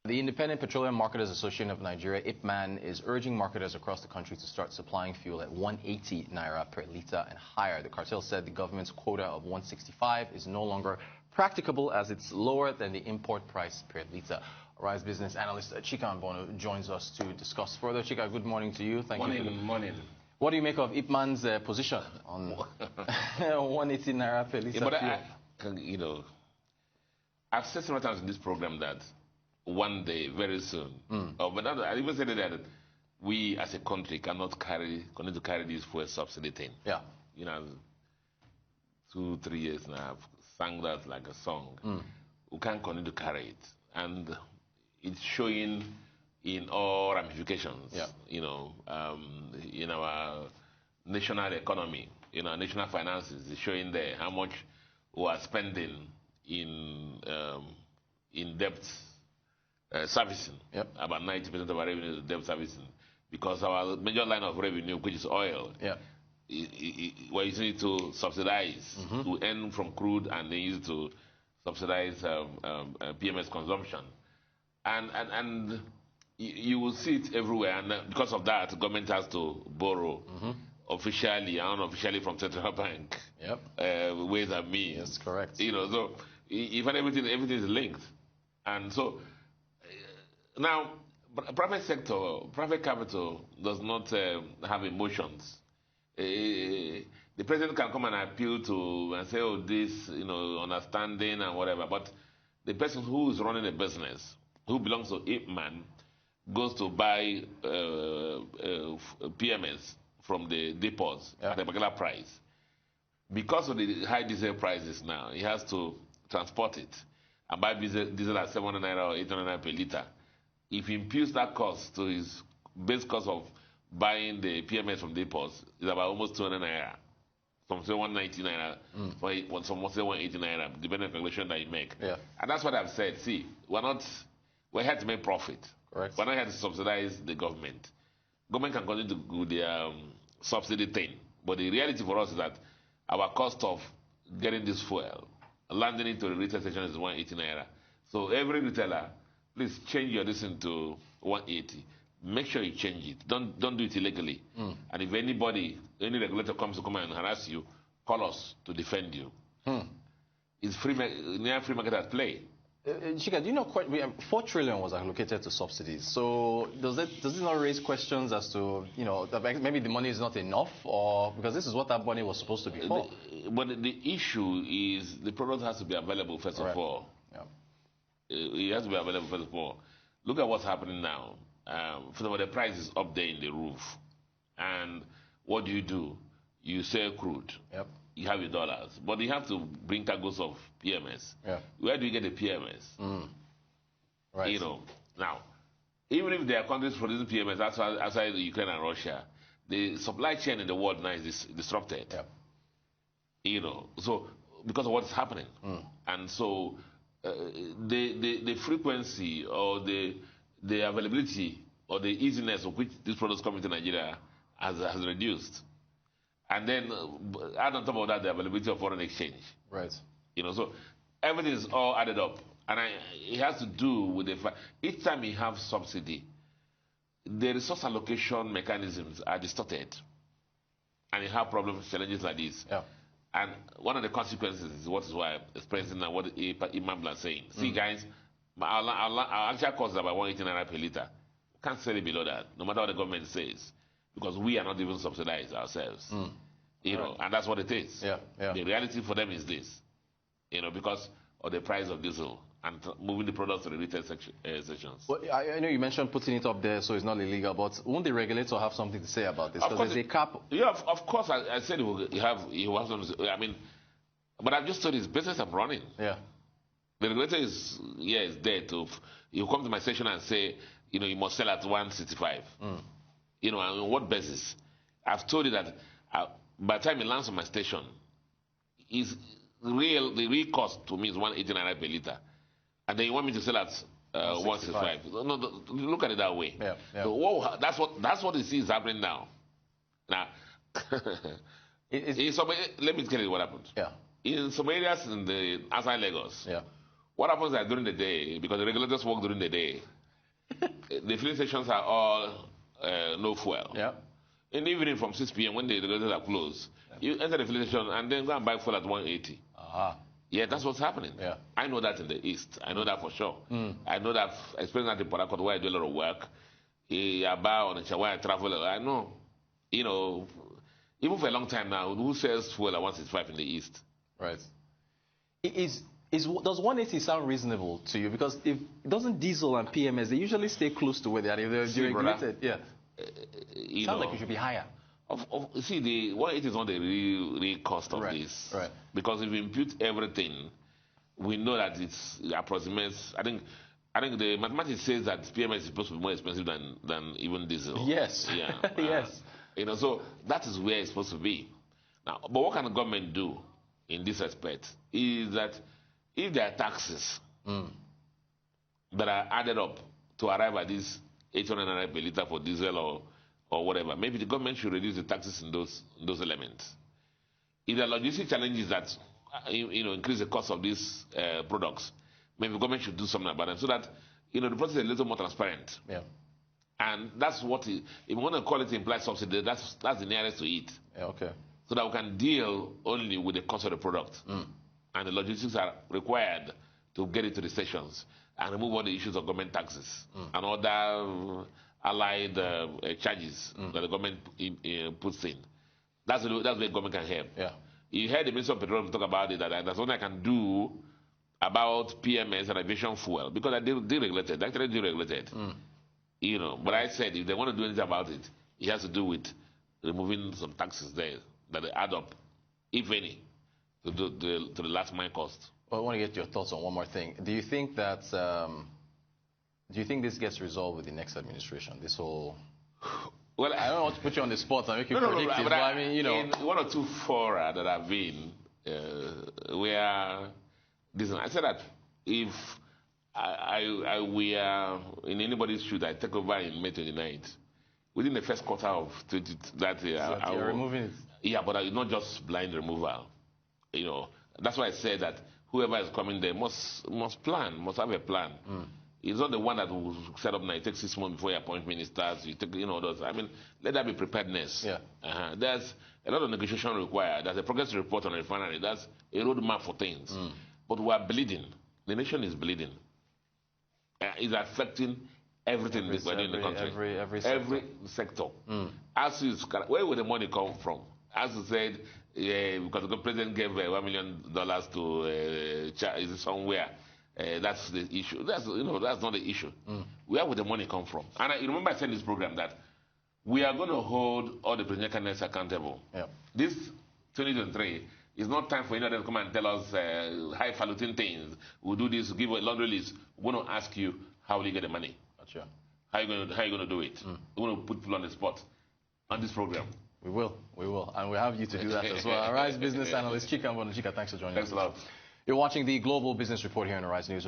The Independent Petroleum Marketers Association of Nigeria, Ipman, is urging marketers across the country to start supplying fuel at 180 naira per litre and higher. The cartel said the government's quota of 165 is no longer practicable as it's lower than the import price per litre. Rise business analyst Chika Mbono joins us to discuss further. Chika, good morning to you. Thank you. Morning. What do you make of Ipman's position on 180 naira per litre fuel? I've said several times in this program that one day, very soon, but I even said that we as a country cannot continue to carry this fuel subsidy thing. Yeah. 2-3 years now, I've sang that like a song. We can't continue to carry it. And it's showing in all ramifications, in our national economy, in our national finances. It's showing there how much we are spending in debt servicing. About 90% of our revenue is debt servicing, because our major line of revenue, which is oil, we're using it to subsidize, to earn from crude, and then use it to subsidize PMS consumption. And you will see it everywhere, and because of that, the government has to borrow officially and unofficially from Central Bank. Ways and means. Yes, correct. So even everything is linked. And so now, private sector, private capital does not have emotions. The president can come and appeal to and say, oh, this, understanding and whatever. But the person who is running a business, who belongs to Ipman, goes to buy PMS from the depots at a particular price. Because of the high diesel prices now, he has to transport it and buy diesel at 700 naira or 800 naira per litre. If he imputes that cost to his base cost of buying the PMS from depots, it's about almost 200 naira. Some say 190 naira, some say 180 naira, depending on the calculation that you make. And that's what I've said. See, we're here to make profit. Correct. We're not here to subsidize the government. Government can continue to do their subsidy thing. But the reality for us is that our cost of getting this fuel, landing it to the retail station, is 180 naira. So every retailer, please change your listen to 180. Make sure you change it. Don't do it illegally. And if any regulator comes to come and harass you, call us to defend you. It's near free market at play. Chika, do you know 4 trillion was allocated to subsidies? So does it not raise questions as to that maybe the money is not enough, or because this is what that money was supposed to be for? But the issue is the product has to be available first of all. It has to be available first of all. Look at what's happening now. First of all, the price is up there in the roof, and what do? You sell crude. You have your dollars, but you have to bring cargoes of PMS. Where do you get the PMS? Right. Now, even if there are countries producing PMS outside Ukraine and Russia, the supply chain in the world now is disrupted. So because of what's happening, and so the frequency or the availability or the easiness of which these products come into Nigeria has reduced. And then add on top of that the availability of foreign exchange. Right. So everything is all added up. And it has to do with the fact, each time you have subsidy, the resource allocation mechanisms are distorted. And you have problems, challenges like this. And one of the consequences is what is why I'm experiencing now what Ipman is saying. See, guys, our actual cost is about 180 naira per litre. Can't sell it below that, no matter what the government says. Because we are not even subsidized ourselves. And that's what it is. The reality for them is this, because of the price of diesel and moving the products to the retail sections. Well, I know you mentioned putting it up there so it's not illegal, but won't the regulator have something to say about this? Because there's a cap. Of course, I said he will have something to say. I mean, but I've just told his business I'm running. The regulator is there to, he'll come to my station and say, you must sell at 165. And on what basis? I've told you that by the time he lands on my station, the real cost to me is 180 naira per litre. And then you want me to sell at 165. No, look at it that way. So that's what you see is happening now. Now, let me tell you what happened. In some areas in the outside Lagos, what happens is that during the day, because the regulators work during the day, the filling stations are all no fuel. Yeah. In the evening from 6 p.m. when the regulators are closed, you enter the filling station and then go and buy fuel at 180. Yeah, that's what's happening. Yeah. I know that in the East. I know that for sure. I know that, experienced that in Port Harcourt where I do a lot of work. About where I travel, I know, you know, even for a long time now, who sells fuel at 165 in the East? Right. Does 180 sound reasonable to you? Because if doesn't diesel and PMS, they usually stay close to where they are. If they're deregulated, yeah. Sounds like it should be higher. See, the 180 is not the real cost of this. Right. Because if we impute everything, we know that it approximates. I think the mathematics says that PMS is supposed to be more expensive than even diesel. Yes. Yeah. Yes. So that is where it's supposed to be. Now, but what can the government do in this respect is that if there are taxes that are added up to arrive at this 800 naira per litre for diesel or whatever, maybe the government should reduce the taxes in those elements. If there are logistic challenges that increase the cost of these products, maybe the government should do something about them so that the process is a little more transparent. Yeah. And that's what if you want to call it implied subsidy, that's the nearest to it. Yeah, okay. So that we can deal only with the cost of the product. And the logistics are required to get it to the stations and remove all the issues of government taxes and other allied charges that the government puts in. That's where government can help. Yeah. You heard the Minister of Petroleum talk about it, that that's what I can do about PMS and aviation fuel, because they're deregulated, actually deregulated. But I said if they want to do anything about it, it has to do with removing some taxes there that they add up, if any, to the last mile cost. Well, I want to get your thoughts on one more thing. Do you think that this gets resolved with the next administration? This whole I don't want to put you on the spot and make you predict it, but I mean, in one or two fora that I've been, where I said that if we are in anybody's shoes, I take over in May 29th. Within the first quarter of that year, so you're removing it. Yeah, but it's not just blind removal. That's why I said that whoever is coming there must plan, must have a plan. It's not the one that will set up now. It takes 6 months before you appoint ministers. You take, those. I mean, let that be preparedness. Yeah. There's a lot of negotiation required. There's a progress report on the refinery. That's a roadmap for things. But we are bleeding. The nation is bleeding. It's affecting everything we're doing in the country. Every sector. As is, where will the money come from? As you said, because the president gave $1 million to somewhere. That's the issue. That's not the issue. Where would the money come from? And you remember I said in this program that we are going to hold all the presidential candidates accountable. Yeah. This 2023 is not time for any of them to come and tell us highfalutin things. We'll do this, we'll give a laundry list. We're going to ask you, how will you get the money? Gotcha. How are you going to do it? We're going to put people on the spot on this program. We will. And we have you to do that as well. Arise business analyst Chika Mbonachika, thanks for joining us. Thanks a lot. You're watching the Global Business Report here on Arise News.